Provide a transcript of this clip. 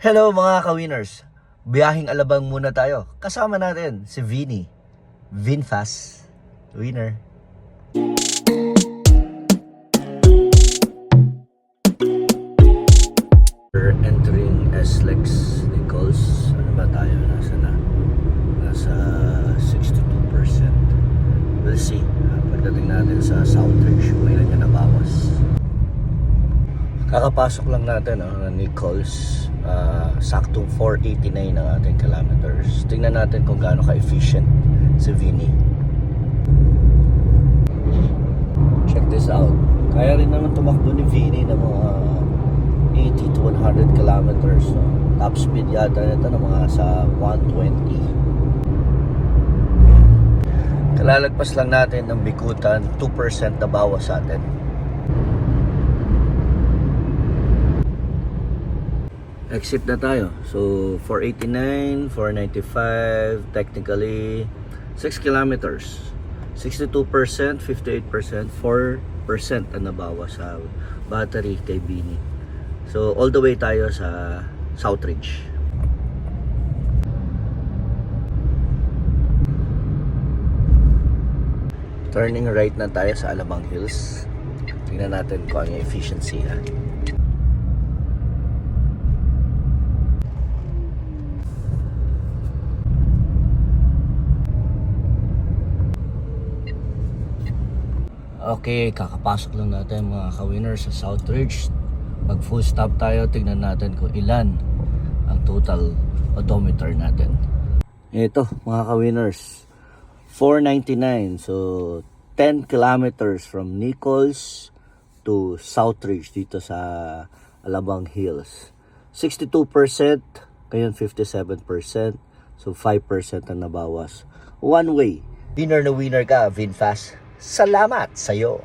Hello mga ka-winners! Biyahing Alabang muna tayo. Kasama natin si Vinny. VinFast. Winner. We're entering SLEX Nichols. Ano ba tayo? Nasa 62%. We'll see. Pagdating natin sa Southridge, ilan niya nabawas. Kakapasok lang natin ng Nichols. Saktong 489 ang ating kilometers. Tingnan natin kung gaano ka-efficient si Vinny. Check this out. Kaya rin naman tumakbo ni Vinny ng mga 80 to 100 kilometers. No? Top speed yata nito ng mga sa 120. Kalalagpas lang natin ng Bikutan, 2% na bawas sa atin. Exit na tayo. So 489, 495, technically 6 kilometers. 62%, 58%, 4% ang nabawas sa battery kay Vinny. So all the way tayo sa Southridge. Turning right na tayo sa Alabang Hills. Tingnan natin kung ano yung efficiency ha. Okay, kakapasok lang natin mga ka-winners sa Southridge. Pag full stop tayo, tignan natin kung ilan ang total odometer natin. Ito mga ka-winners, 499. So 10 kilometers from Nichols to Southridge dito sa Alabang Hills. 62%, ngayon 57%. So 5% ang nabawas. One way. Winner na winner ka, VinFast. Salamat sa'yo.